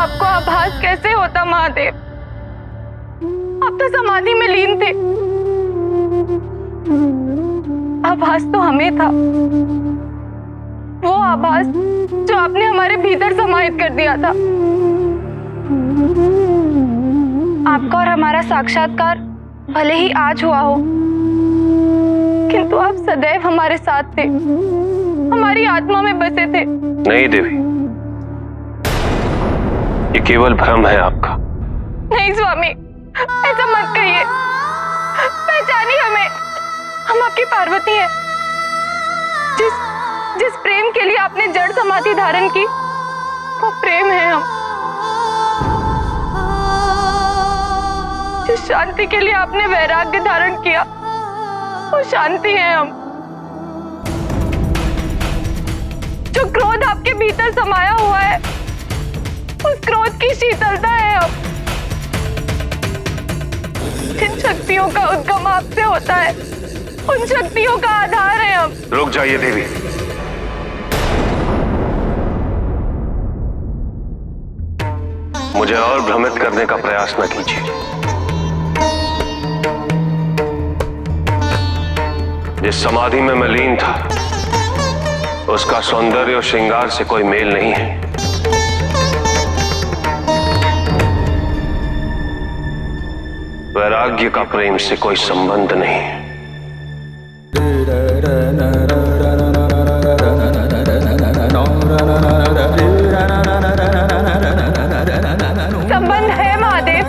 आपको आभास कैसे होता महादेव? आप तो समाधि में लीन थे। आभास तो हमें था, वो आभास जो आपने हमारे भीतर समाहित कर दिया था। आपका और हमारा साक्षात्कार भले ही आज हुआ हो, किंतु आप सदैव हमारे साथ थे, हमारी आत्मा में बसे थे। नहीं देवी, ये केवल भ्रम है आपका। नहीं स्वामी, ऐसा मत कहिए। पहचानिए हमें, हम आपकी पार्वती हैं। जिस प्रेम के लिए आपने जड़ समाधि धारण की, वो प्रेम है हम। जिस शांति के लिए आपने वैराग्य धारण किया, वो शांति है हम। जो क्रोध आपके भीतर समाया हुआ है, उस क्रोध की शीतलता है हम। जिन शक्तियों का उद्गम आपसे होता है, उन शक्तियों का आधार है हम। रुक जाइए देवी। मुझे और भ्रमित करने का प्रयास न कीजिए। जिस समाधि में मैं लीन था, उसका सौंदर्य और श्रृंगार से कोई मेल नहीं है। वैराग्य का प्रेम से कोई संबंध नहीं है। संबंध है महादेव।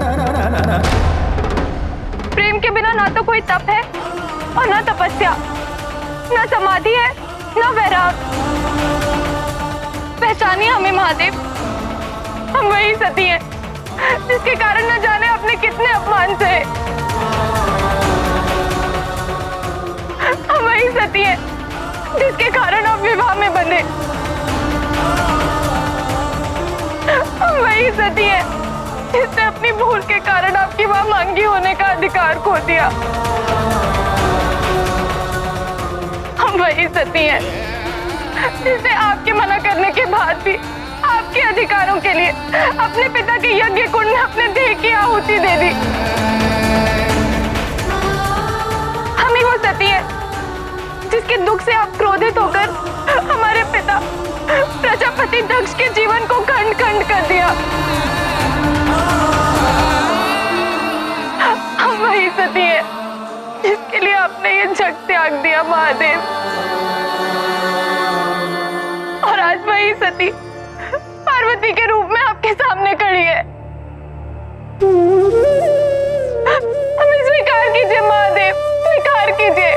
प्रेम के बिना ना तो कोई तप है और ना तपस्या, ना समाधि है, ना वैराग। पहचानिए हमें महादेव, हम वही सती हैं जिसके कारण न जाने अपने कितने अपमान सहे। हम वही सती हैं जिसके कारण आप विवाह में बंधे। हम वही सती हैं जिसने अपनी भूल के कारण आपकी वहां मांगी होने का अधिकार खो दिया। हम वही सती हैं जिसने आपके मना करने के बाद भी आपके अधिकारों के लिए अपने पिता के यज्ञ कुंड में अपने देह की आहुति दे दी। हम ही वो सती हैं जिसके दुख से आप क्रोधित होकर हमारे पिता प्रजापति दक्ष के जीवन को खंड खंड कर दिया। हम वही सती हैं जिसके लिए आपने ये जग त्याग दिया महादेव। और आज वही सती पार्वती के रूप में आपके सामने खड़ी है। हमें स्वीकार कीजिए महादेव, स्वीकार कीजिए।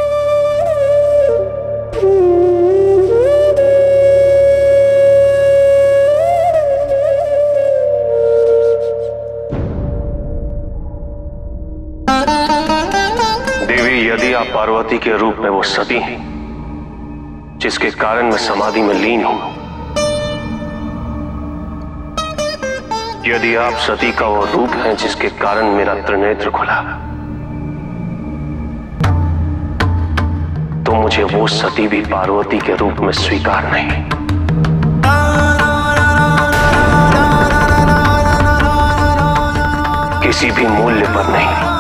देवी, यदि आप पार्वती के रूप में वो सती हैं जिसके कारण मैं समाधि में लीन हूं, यदि आप सती का वो रूप हैं जिसके कारण मेरा त्रिनेत्र खुला, तो मुझे वो सती भी पार्वती के रूप में स्वीकार नहीं। किसी भी मूल्य पर नहीं।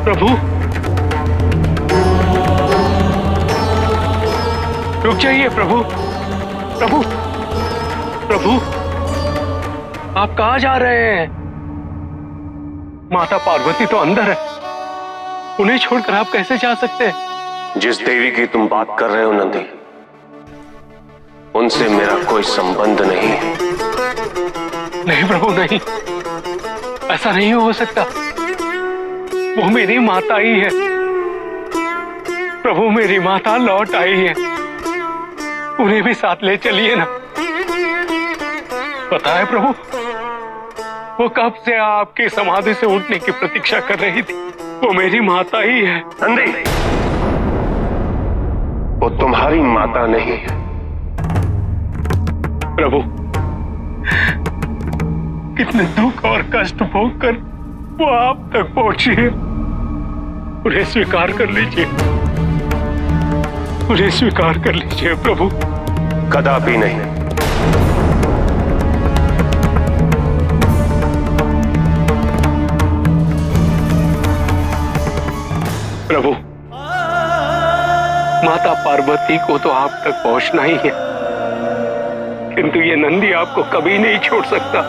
प्रभु, रुक जाइए प्रभु। प्रभु, प्रभु, आप कहाँ जा रहे हैं? माता पार्वती तो अंदर है, उन्हें छोड़कर आप कैसे जा सकते हैं? जिस देवी की तुम बात कर रहे हो नंदी, उनसे मेरा कोई संबंध नहीं है। नहीं प्रभु, नहीं, ऐसा नहीं हो सकता। वो मेरी माता ही है प्रभु, मेरी माता लौट आई है। उन्हें भी साथ ले चलिए ना। पता है प्रभु, वो कब से आपकी समाधि से उठने की प्रतीक्षा कर रही थी। वो मेरी माता ही है। नंदी, वो तुम्हारी माता नहीं है। प्रभु, कितने दुख और कष्ट भोग कर वो आप तक पहुंची है। उन्हें स्वीकार कर लीजिए, उन्हें स्वीकार कर लीजिए प्रभु। कदापि नहीं। प्रभु, माता पार्वती को तो आप तक पहुंचना ही है, किंतु ये नंदी आपको कभी नहीं छोड़ सकता,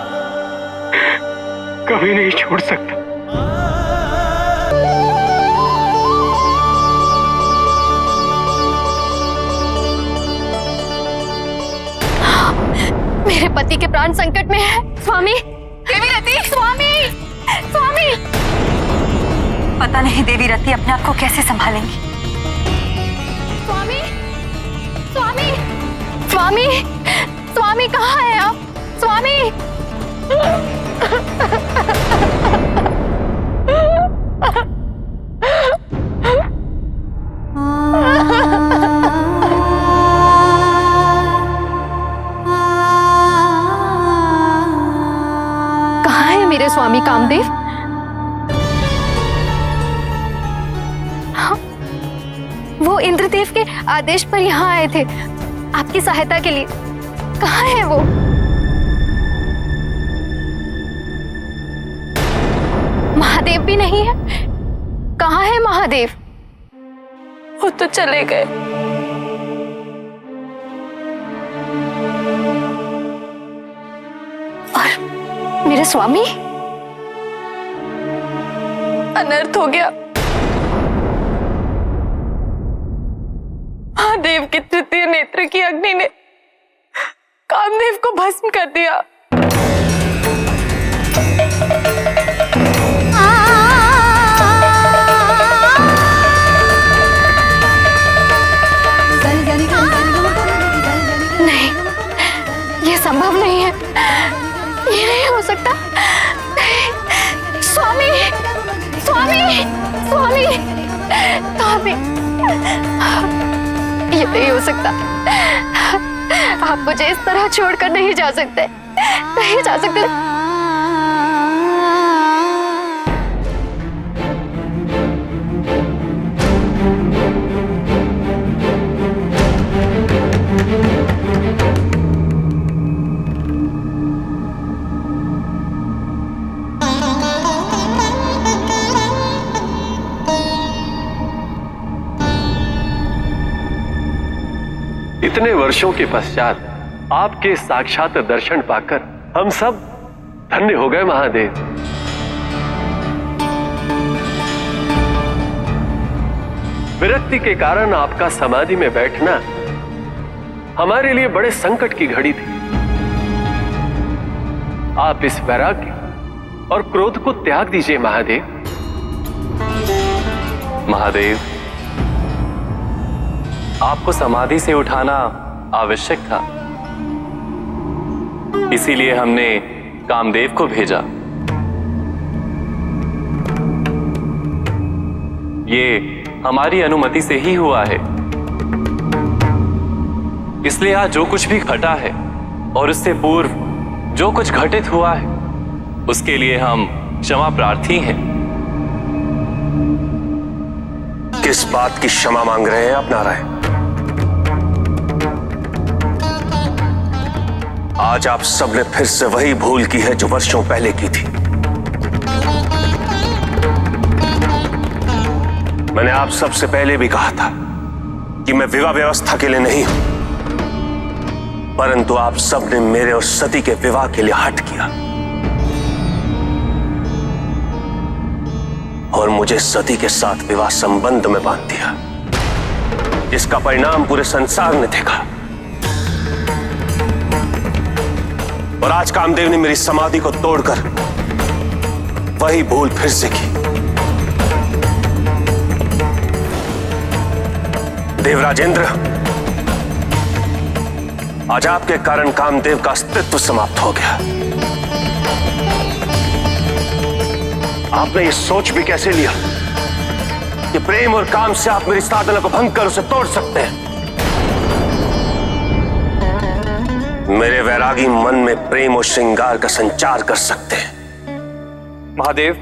कभी नहीं छोड़ सकता। मेरे पति के प्राण संकट में है। स्वामी, देवी रति, स्वामी, स्वामी। पता नहीं देवी रति अपने आप को कैसे संभालेंगी। स्वामी, स्वामी, स्वामी, स्वामी कहाँ है आप? स्वामी। कहाँ है मेरे स्वामी कामदेव? हाँ, वो इंद्रदेव के आदेश पर यहाँ आए थे आपकी सहायता के लिए। कहाँ है वो? महादेव भी नहीं है। कहाँ है महादेव? वो तो चले गए। और मेरे स्वामी? अनर्थ हो गया। महादेव के तृतीय नेत्र की अग्नि ने कामदेव को भस्म कर दिया। नहीं, ये संभव नहीं है, ये नहीं हो सकता। नहीं। स्वामी, स्वामी, स्वामी, स्वामी, ये नहीं हो सकता। आप मुझे इस तरह छोड़कर नहीं जा सकते, नहीं जा सकते। इतने वर्षों के पश्चात आपके साक्षात दर्शन पाकर हम सब धन्य हो गए महादेव। विरक्ति के कारण आपका समाधि में बैठना हमारे लिए बड़े संकट की घड़ी थी। आप इस वैराग्य और क्रोध को त्याग दीजिए महादेव। महादेव, आपको समाधि से उठाना आवश्यक था, इसीलिए हमने कामदेव को भेजा। ये हमारी अनुमति से ही हुआ है, इसलिए आज जो कुछ भी घटा है और उससे पूर्व जो कुछ घटित हुआ है उसके लिए हम क्षमा प्रार्थी हैं। किस बात की क्षमा मांग रहे हैं आप नारायण? आज आप सबने फिर से वही भूल की है जो वर्षों पहले की थी। मैंने आप सबसे पहले भी कहा था कि मैं विवाह व्यवस्था के लिए नहीं हूं, परंतु आप सबने मेरे और सती के विवाह के लिए हठ किया और मुझे सती के साथ विवाह संबंध में बांध दिया, जिसका परिणाम पूरे संसार ने देखा। और आज कामदेव ने मेरी समाधि को तोड़कर वही भूल फिर से की। देवराजेंद्र, आज आपके कारण कामदेव का अस्तित्व समाप्त हो गया। आपने ये सोच भी कैसे लिया कि प्रेम और काम से आप मेरी साधना को भंग कर उसे तोड़ सकते हैं? मेरे वैरागी मन में प्रेम और श्रृंगार का संचार कर सकते हैं। महादेव,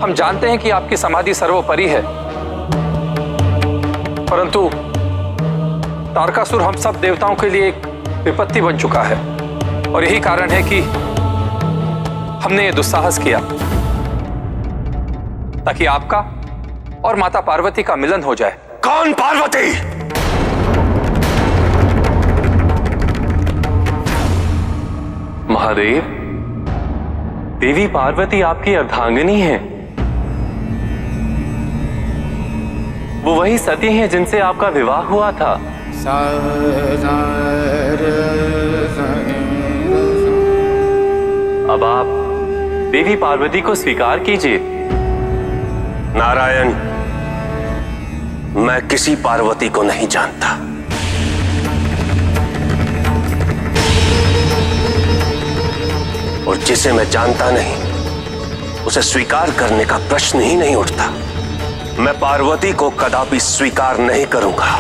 हम जानते हैं कि आपकी समाधि सर्वोपरि है, परंतु तारकासुर हम सब देवताओं के लिए एक विपत्ति बन चुका है और यही कारण है कि हमने ये दुस्साहस किया ताकि आपका और माता पार्वती का मिलन हो जाए। कौन पार्वती? महादेव, देवी पार्वती आपकी अर्धांगिनी है। वो वही सती हैं जिनसे आपका विवाह हुआ था। अब आप देवी पार्वती को स्वीकार कीजिए। नारायण, मैं किसी पार्वती को नहीं जानता। और जिसे मैं जानता नहीं, उसे स्वीकार करने का प्रश्न ही नहीं उठता। मैं पार्वती को कदापि स्वीकार नहीं करूंगा।